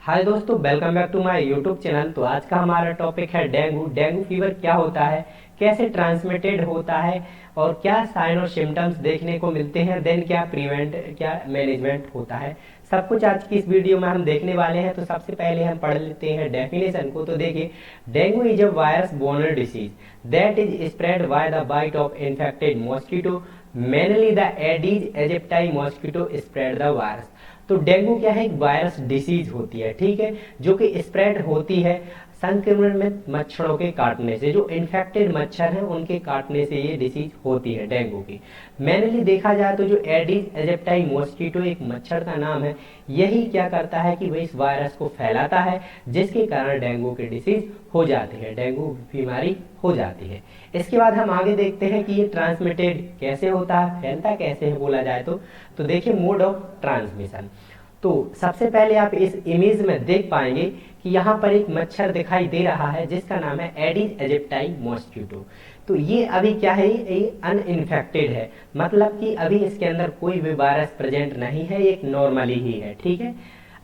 हाय दोस्तों, welcome back to my YouTube channel. तो आज का हमारा टॉपिक है डेंगू। डेंगू फीवर क्या होता है, कैसे ट्रांसमिटेड होता है और क्या साइन और सिम्टम्स देखने को मिलते हैं, देन क्या प्रिवेंट क्या मैनेजमेंट होता है, सब कुछ आज की इस वीडियो में हम देखने वाले हैं। तो सबसे पहले हम पढ़ लेते हैं डेफिनेशन को। तो देखिए, dengue is a virus borne disease that is spread by the bite of infected mosquito, mainly the Aedes aegypti mosquito spread the virus. तो डेंगू क्या है, एक वायरस डिसीज होती है, ठीक है, जो कि स्प्रेड होती है संक्रमित मच्छरों के काटने से। जो इन्फेक्टेड मच्छर हैं उनके काटने से ये डिसीज होती है डेंगू की। मेनली देखा जाए तो जो एडिस एजिप्टाई मॉस्किटो एक मच्छर का नाम है, यही क्या करता है कि वह इस वायरस को फैलाता है, जिसके कारण डेंगू की डिसीज हो जाती है, डेंगू बीमारी हो जाती है। इसके बाद हम आगे देखते हैं कि ये ट्रांसमिटेड कैसे होता है, फैलता कैसे है बोला जाए तो देखिए मोड ऑफ ट्रांसमिशन। तो सबसे पहले आप इस इमेज में देख पाएंगे कि यहाँ पर एक मच्छर दिखाई दे रहा है जिसका नाम है एडिस एजिप्टाई मॉस्किटो। तो ये अभी क्या है, ये अनइन्फेक्टेड है, मतलब कि अभी इसके अंदर कोई भी वायरस प्रेजेंट नहीं है, एक नॉर्मली ही है, ठीक है।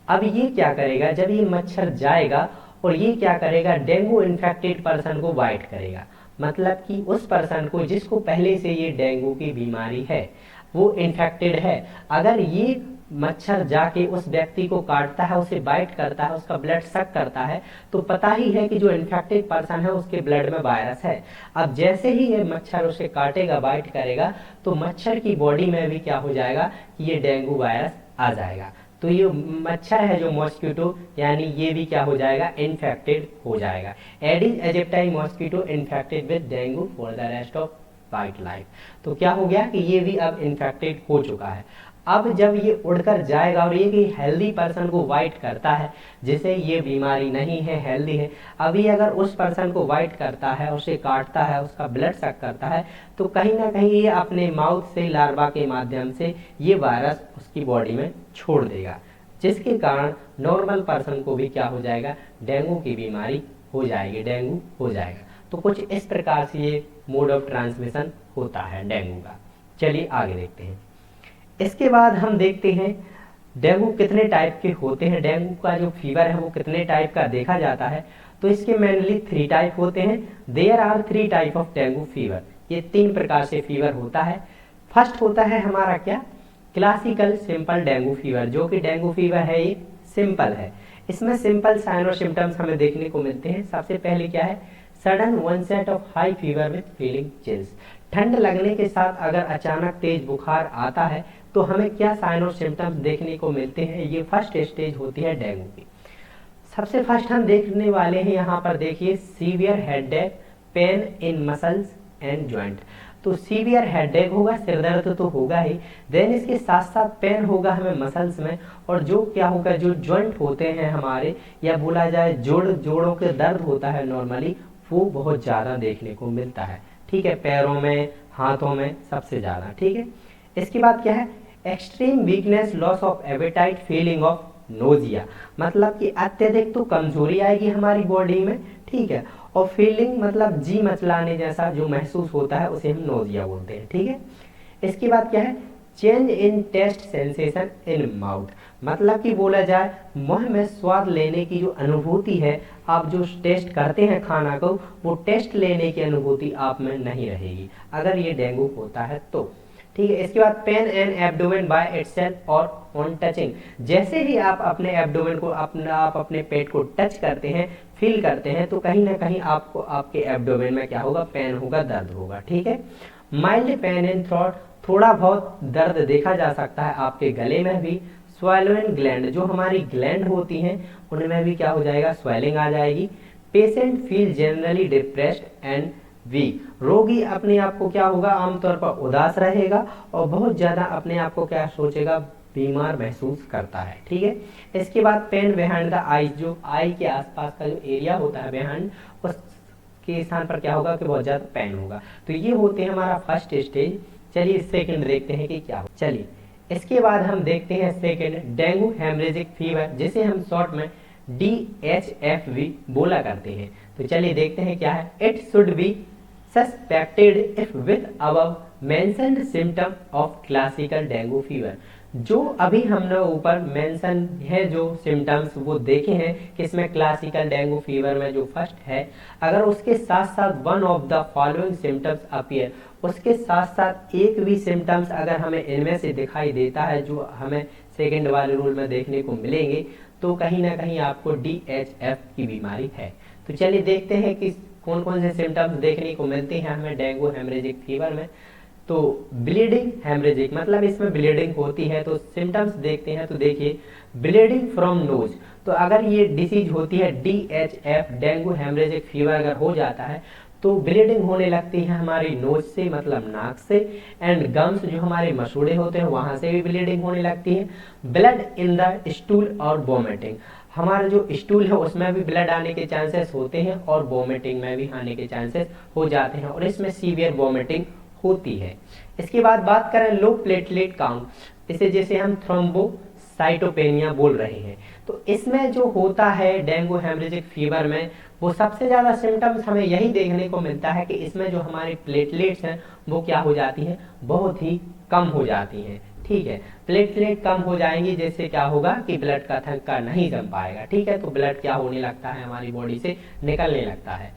अब ये क्या करेगा, जब ये मच्छर जाएगा और ये क्या करेगा, डेंगू इन्फेक्टेड पर्सन को बाइट करेगा, मतलब कि उस पर्सन को जिसको पहले से ये डेंगू की बीमारी है, वो इन्फेक्टेड है, अगर ये मच्छर जाके उस व्यक्ति को काटता है, उसे बाइट करता है, उसका ब्लड सक करता है, तो पता ही है कि जो इन्फेक्टेड पर्सन है उसके ब्लड में वायरस है। अब जैसे ही ये मच्छर उसे काटेगा, बाइट करेगा, तो मच्छर की बॉडी में भी क्या हो जाएगा कि ये डेंगू वायरस आ जाएगा। तो ये मच्छर है जो मॉस्किटो, यानी ये भी क्या हो जाएगा, इन्फेक्टेड हो जाएगा। Aedes aegypti mosquito infected with dengue for the rest of white life. तो क्या हो गया कि ये भी अब इन्फेक्टेड हो चुका है। अब जब ये उड़कर जाएगा और ये कि हेल्दी पर्सन को वाइट करता है, जिसे ये बीमारी नहीं है, हेल्दी है, अभी अगर उस पर्सन को वाइट करता है, उसे काटता है, उसका ब्लड सक करता है, तो कहीं ना कहीं ये अपने माउथ से लार्वा के माध्यम से ये वायरस उसकी बॉडी में छोड़ देगा, जिसके कारण नॉर्मल पर्सन को भी क्या हो जाएगा, डेंगू की बीमारी हो जाएगी, डेंगू हो जाएगा। तो कुछ इस प्रकार से ये मोड ऑफ ट्रांसमिशन होता है डेंगू का। चलिए आगे देखते हैं। इसके बाद हम देखते हैं डेंगू कितने टाइप के होते हैं, डेंगू का जो फीवर है वो कितने टाइप का देखा जाता है। तो इसके मेनली 3 टाइप होते हैं। There are 3 type of dengue fever. ये 3 प्रकार से फीवर होता है। फर्स्ट होता है हमारा क्या, क्लासिकल सिंपल डेंगू फीवर, जो कि डेंगू फीवर है ये सिंपल है। इसमें सिंपल साइन और सिम्टम्स हमें देखने को मिलते हैं। सबसे पहले क्या है, sudden onset of high fever with feeling chills. ठंड लगने के साथ अगर अचानक तेज बुखार आता है तो हमें क्या साइन और सिम्टम्स देखने को मिलते हैं, ये फर्स्ट स्टेज होती है डेंगू की। सबसे फर्स्ट हम देखने वाले हैं यहाँ पर, देखिए severe headache, pain in muscles and joint. तो सीवियर हेडेक होगा, सिर दर्द तो होगा ही, देन इसके साथ साथ पेन होगा हमें मसल्स में, और जो क्या होगा, जो जॉइंट होते हैं हमारे, या बोला जाए जोड़ों के दर्द होता है नॉर्मली, वो बहुत ज़्यादा देखने को मिलता है, ठीक है, पैरों में, हाथों में सबसे ज़्यादा, ठीक है। इसके बाद क्या है, extreme weakness, loss of appetite, feeling of nausea, मतलब कि अत्यधिक तो कमजोरी आएगी हमारी बॉडी में, ठीक है, और फीलिंग मतलब जी मचलाने जैसा जो महसूस होता है उसे हम नोजिया बोलते हैं, ठीक है। इसके बाद क्या है, change in taste sensation in mouth, मतलब कि बोला जाए मुंह में स्वाद लेने की जो अनुभूति है, आप जो टेस्ट करते हैं खाना को, वो टेस्ट लेने की अनुभूति आप में नहीं रहेगी अगर ये डेंगू होता है तो, ठीक है। इसके बाद pain and abdomen by itself और ऑन टचिंग, जैसे ही आप अपने एब्डोमेन को आप अपने पेट को टच करते हैं, फील करते हैं, तो कहीं ना कहीं आपको आपके एब्डोमेन में क्या होगा, पेन होगा, दर्द होगा, ठीक है। माइल्ड पेन इन थ्रोट, थोड़ा बहुत दर्द देखा जा सकता है आपके गले में भी। स्वेलिंग ग्लैंड, जो हमारी ग्लैंड होती हैं उनमें भी क्या हो जाएगा, स्वेलिंग आ जाएगी। Patient feel generally depressed and weak, रोगी अपने आप को क्या होगा, आमतौर पर उदास रहेगा और बहुत ज्यादा अपने आप को क्या सोचेगा, बीमार महसूस करता है, ठीक है। इसके बाद पेन बिहाइंड द आईज, जो आई के आसपास का जो एरिया होता है बिहाइंड, उसके स्थान पर क्या होगा कि बहुत ज्यादा पेन होगा। तो ये होते हैं हमारा फर्स्ट स्टेज। चलिए सेकंड देखते हैं कि क्या हो। चलिए इसके बाद हम देखते हैं सेकंड, डेंगू हेमरेजिक फीवर, जिसे हम शॉर्ट में DHFV बोला करते हैं। तो चलिए देखते हैं क्या है। It should be suspected if with above mentioned symptom of classical dengue fever, जो अभी हमने ऊपर मेंशन है जो सिम्टम्स वो देखे हैं कि इसमें क्लासिकल डेंगू फीवर में जो फर्स्ट है, अगर उसके साथ साथ one of the following symptoms appear, उसके साथ साथ एक भी सिम्टम्स अगर हमें इनमें से दिखाई देता है जो हमें सेकेंड वाले रूल में देखने को मिलेंगे, तो कहीं ना कहीं आपको DHF की बीमारी है। तो चलिए देखते हैं कि कौन कौन से सिम्टम्स देखने को मिलते हैं हमें डेंगू हेमरेजिक फीवर में। तो ब्लीडिंग हेमरेजिक मतलब इसमें ब्लीडिंग होती है, तो सिम्टम्स देखते हैं। तो देखिए ब्लीडिंग फ्रॉम नोज, तो अगर ये डिसीज होती है DHF डेंगू हेमरेजिक फीवर अगर हो जाता है तो ब्लीडिंग होने लगती है हमारी नोज से मतलब नाक से, एंड गम्स जो हमारे मसूड़े होते हैं वहां से भी ब्लीडिंग होने लगती है। ब्लड इन द स्टूल और वॉमिटिंग, हमारा जो स्टूल है उसमें भी ब्लड आने के चांसेस होते हैं और वॉमिटिंग में भी आने के चांसेस हो जाते हैं और इसमें सीवियर वॉमिटिंग होती है। इसके बाद बात करें लो प्लेटलेट काउंट, इसे जैसे हम थ्रोम्बोसाइटोपेनिया बोल रहे हैं, तो इसमें जो होता है डेंगू हेमरेजिक फीवर में वो सबसे ज़्यादा सिम्टम्स हमें यही देखने को मिलता है कि इसमें जो हमारी प्लेटलेट्स हैं वो क्या हो जाती हैं, बहुत ही कम हो जाती हैं। ठीक है, प्लेटलेट कम हो जाएंगी जैसे क्या होगा कि ब्लड का थक्का नहीं जम पाएगा। ठीक है, तो ब्लड क्या होने लगता है हमारी बॉडी से निकलने लगता है।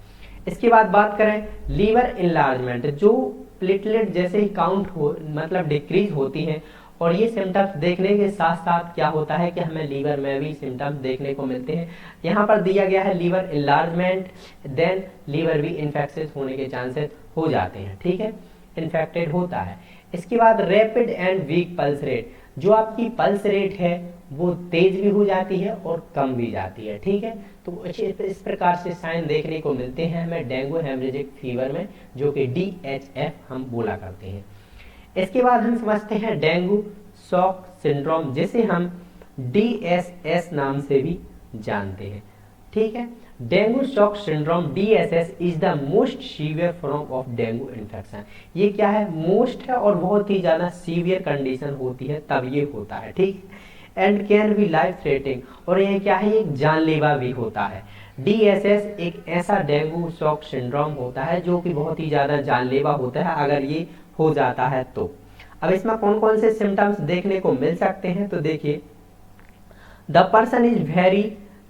इसके बाद बात करें लीवर इनलार्जमेंट, जो प्लेटलेट जैसे ही काउंट हो मतलब डिक्रीज होती है और ये सिम्टम्स देखने के साथ साथ क्या होता है कि हमें लीवर में भी सिम्टम्स देखने को मिलते हैं। यहाँ पर दिया गया है लीवर इनलार्जमेंट, देन लीवर भी इन्फेक्टेड होने के चांसेस हो जाते हैं। ठीक है, इन्फेक्टेड होता है। इसके बाद rapid and week pulse rate, जो आपकी पल्स रेट है वो तेज भी हो जाती है और कम भी जाती है। ठीक है, तो इस प्रकार से साइन देखने को मिलते हैं हमें डेंगू हेमरेजिक फीवर में, जो कि DHF हम बोला करते हैं। इसके बाद हम समझते हैं डेंगू शॉक सिंड्रोम, जिसे हम DSS नाम से भी जानते हैं। ठीक है, dengue shock syndrome DSS is the most severe form of dengue infection. ये क्या है, मोस्ट है और बहुत ही ज्यादा सीवियर कंडीशन होती है तब ये होता है। ठीक, and can be life threatening, और ये क्या है, एक जानलेवा भी होता है। DSS एक ऐसा डेंगू शॉक सिंड्रोम होता है जो कि बहुत ही ज्यादा जानलेवा होता है अगर ये हो जाता है तो। अब इसमें कौन कौन से सिम्टम्स देखने को मिल सकते हैं, तो देखिए the person is very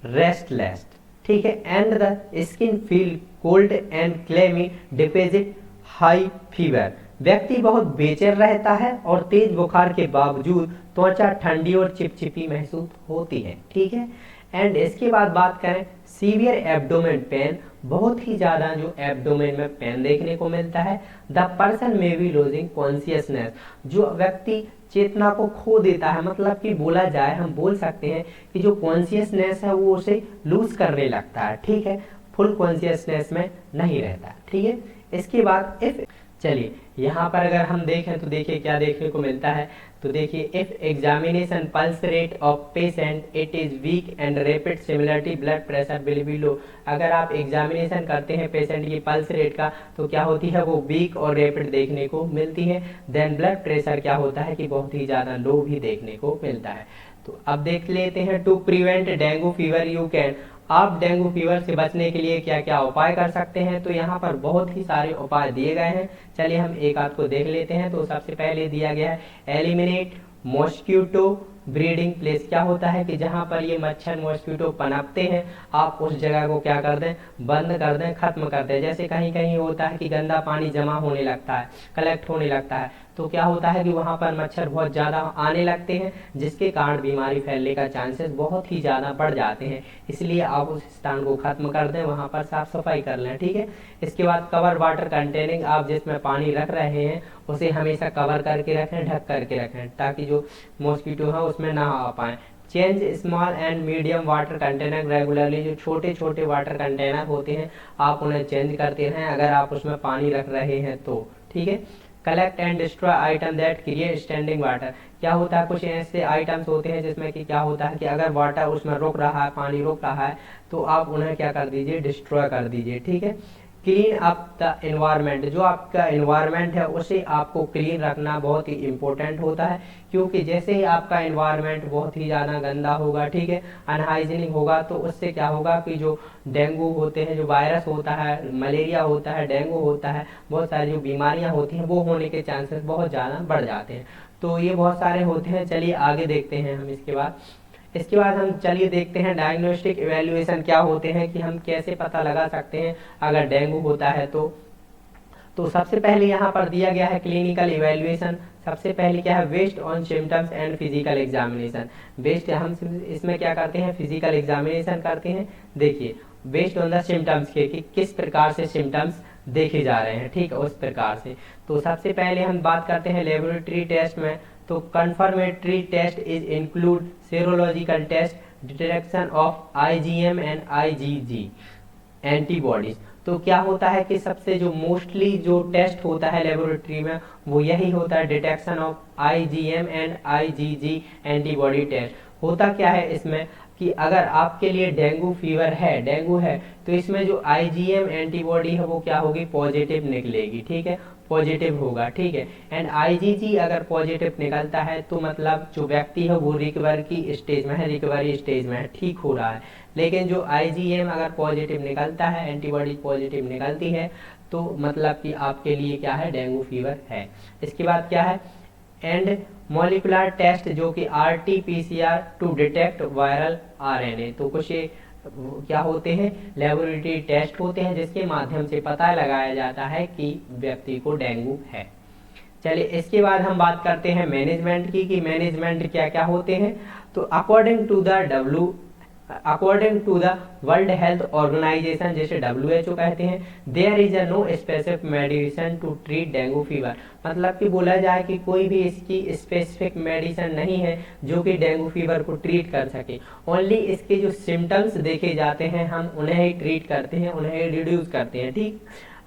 restless, ठीक है, and the skin feel cold and clammy deposit high fever, व्यक्ति बहुत बेचैन रहता है और तेज बुखार के बावजूद त्वचा ठंडी और चिपचिपी महसूस होती है। ठीक है, एंड इसके बाद बात करें सीवियर एब्डोमेन पेन, बहुत ही ज्यादा जो एब्डोमेन में पेन देखने को मिलता है। The person may be losing consciousness, जो व्यक्ति चेतना को खो देता है, मतलब कि बोला जाए हम बोल सकते हैं कि जो कॉन्शियसनेस है वो उसे लूज करने लगता है। ठीक है, फुल कॉन्शियसनेस में नहीं रहता। ठीक है, इसके बाद इफ, चलिए यहाँ पर अगर हम देखें तो देखिए क्या देखने को मिलता है, तो देखिए if examination pulse rate of patient it is weak and rapid similarity blood pressure will be low, अगर आप एग्जामिनेशन करते हैं पेशेंट की पल्स रेट का तो क्या होती है वो वीक और रैपिड देखने को मिलती है। देन ब्लड प्रेशर क्या होता है कि बहुत ही ज़्यादा लो भी देखने को मिलता है। तो अब देख लेते हैं to prevent dengue fever you can, आप डेंगू फीवर से बचने के लिए क्या क्या उपाय कर सकते हैं, तो यहाँ पर बहुत ही सारे उपाय दिए गए हैं। चलिए हम एक आध को देख लेते हैं। तो सबसे पहले दिया गया है एलिमिनेट मॉस्क्यूटो ब्रीडिंग प्लेस, क्या होता है कि जहाँ पर ये मच्छर मॉस्क्यूटो पनपते हैं आप उस जगह को क्या कर दें, बंद कर दें, खत्म कर दें। जैसे कहीं कहीं होता है कि गंदा पानी जमा होने लगता है, कलेक्ट होने लगता है, तो क्या होता है कि वहाँ पर मच्छर बहुत ज़्यादा आने लगते हैं जिसके कारण बीमारी फैलने का चांसेस बहुत ही ज़्यादा बढ़ जाते हैं। इसलिए आप उस स्थान को खत्म कर दें, वहाँ पर साफ सफाई कर लें। ठीक है, इसके बाद कवर वाटर कंटेनिंग, आप जिसमें पानी रख रहे हैं उसे हमेशा कवर करके रखें, ढक करके रखें, ताकि जो मॉस्किटो है उसमें ना आ पाए। Change small and medium water container regularly, जो छोटे छोटे वाटर कंटेनर होते हैं आप उन्हें चेंज करते रहें अगर आप उसमें पानी रख रहे हैं तो। ठीक है, collect and destroy item that create standing water, क्या होता है कुछ ऐसे आइटम्स होते हैं जिसमें कि क्या होता है कि अगर वाटर उसमें रुक रहा है, पानी रुक रहा है, तो आप उन्हें क्या कर दीजिए, डिस्ट्रॉय कर दीजिए। ठीक है, क्लीन अप द एनवायरनमेंट, जो आपका एनवायरनमेंट है उसे आपको क्लीन रखना बहुत ही इंपॉर्टेंट होता है, क्योंकि जैसे ही आपका एनवायरनमेंट बहुत ही ज़्यादा गंदा होगा, ठीक है, अनहाइजीनिक होगा, तो उससे क्या होगा कि जो डेंगू होते हैं, जो वायरस होता है, मलेरिया होता है, डेंगू होता है, बहुत सारी जो बीमारियां होती हैं वो होने के चांसेस बहुत ज़्यादा बढ़ जाते हैं। तो ये बहुत सारे होते हैं। चलिए आगे देखते हैं हम। इसके बाद हम चलिए देखते हैं डायग्नोस्टिक इवैल्यूएशन क्या होते हैं, कि हम कैसे पता लगा सकते हैं अगर डेंगू होता है तो सबसे पहले यहाँ पर दिया गया है क्लिनिकल इवैल्यूएशन। सबसे पहले क्या है, based on symptoms and physical examination. Based हम इसमें क्या करते हैं, फिजिकल एग्जामिनेशन करते हैं। देखिए बेस्ड ऑन द सिम्टम्स के, कि किस प्रकार से सिम्टम्स देखे जा रहे हैं, ठीक है, उस प्रकार से। तो सबसे पहले हम बात करते हैं लेबोरेटरी टेस्ट में। तो confirmatory test is include serological test, detection of IgM and IgG antibodies. तो क्या होता है कि सबसे जो मोस्टली जो टेस्ट होता है लेबोरेटरी में वो यही होता है, detection of IgM and IgG antibody test. होता क्या है इसमें कि अगर आपके लिए डेंगू फीवर है, डेंगू है, तो इसमें जो आईजीएम एंटीबॉडी है वो क्या होगी, पॉजिटिव निकलेगी, ठीक है, पॉजिटिव होगा, ठीक है। एंड आईजीजी अगर पॉजिटिव निकलता है तो मतलब जो व्यक्ति है वो रिकवर की स्टेज में है, रिकवरी स्टेज में है, ठीक हो रहा है। लेकिन जो आईजीएम अगर पॉजिटिव निकलता है, एंटीबॉडी पॉजिटिव निकलती है, तो मतलब कि आपके लिए क्या है, डेंगू फीवर है। इसके बाद क्या है, एंड मॉलिकुलर टेस्ट जो कि RT PCR to detect viral RNA. तो कुछ ये क्या होते हैं, लेबोरेटरी टेस्ट होते हैं जिसके माध्यम से पता लगाया जाता है कि व्यक्ति को डेंगू है। चलिए इसके बाद हम बात करते हैं मैनेजमेंट की, कि मैनेजमेंट क्या क्या होते हैं। तो according to the World Health Organization, जैसे WHO कहते हैं, there is a no specific medicine to treat dengue fever. मतलब कि बोला जाए कि कोई भी इसकी स्पेसिफिक मेडिसिन नहीं है जो कि डेंगू फीवर को ट्रीट कर सके। ओनली इसके जो सिम्टम्स देखे जाते हैं हम उन्हें ही ट्रीट करते हैं, उन्हें ही रिड्यूस करते हैं, ठीक।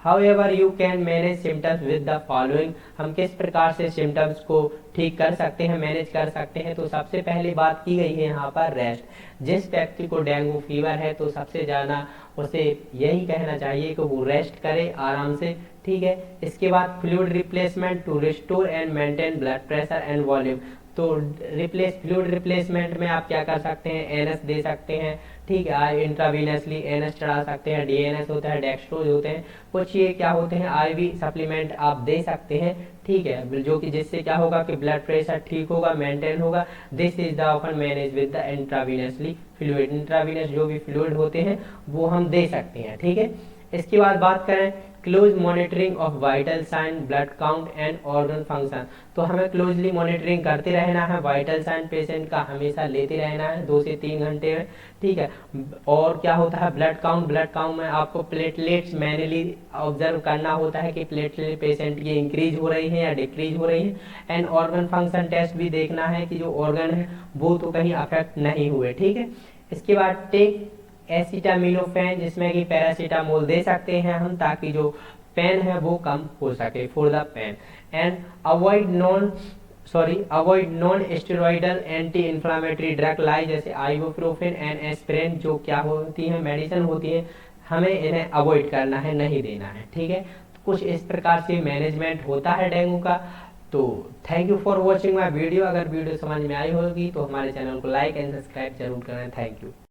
However, you can manage symptoms with the following। हम किस प्रकार से सिम्टम्स को ठीक कर सकते हैं, मैनेज कर सकते हैं। तो सबसे पहले बात की गई है यहाँ पर रेस्ट। जिस व्यक्ति को डेंगू फीवर है तो सबसे ज़्यादा उसे यही कहना चाहिए कि वो रेस्ट करे आराम से, ठीक है। इसके बाद fluid replacement to restore and maintain blood pressure and volume. तो फ्लूइड रिप्लेसमेंट में आप क्या कर सकते हैं, एनएस दे सकते हैं, ठीक है, इंट्रावीनसली एनएस चढ़ा सकते हैं, डीएनएस होता है, डेक्स्ट्रोज होते हैं, कुछ ये क्या होते हैं, आईवी सप्लीमेंट आप दे सकते हैं, ठीक है, जो कि जिससे क्या होगा कि ब्लड प्रेशर ठीक होगा, मेंटेन होगा। This is the often manage with the intravenously fluid. Intravenous जो भी फ्लूइड होते हैं वो हम दे सकते हैं, ठीक है। इसके बाद बात करें close monitoring of vital sign, blood count and organ function. तो हमें क्लोजली मॉनिटरिंग करते रहना है, वाइटल साइन पेशेंट का हमेशा लेते रहना है 2 से 3 घंटे में, ठीक है। और क्या होता है, ब्लड काउंट में आपको प्लेटलेट्स मैनुअली ऑब्जर्व करना होता है कि प्लेटलेट पेशेंट की इंक्रीज हो रही है या डिक्रीज हो रही है। एंड ऑर्गन फंक्शन टेस्ट भी देखना है कि जो ऑर्गन है वो तो कहीं अफेक्ट नहीं हुए, ठीक है। इसके बाद टेक एसिटामिनोफेन, जिसमें कि पैरासीटामोल दे सकते हैं हम, ताकि जो पेन है वो कम हो सके, for the pain. And avoid non steroidal anti inflammatory drug like, जैसे आइबुप्रोफेन एंड एस्पिरिन, जो क्या होती है, मेडिसिन होती है, हमें इन्हें अवॉइड करना है, नहीं देना है, ठीक है। कुछ इस प्रकार से मैनेजमेंट होता है डेंगू का। तो thank you for watching my video. अगर वीडियो समझ में आई होगी तो हमारे चैनल को लाइक एंड सब्सक्राइब जरूर करें। Thank you.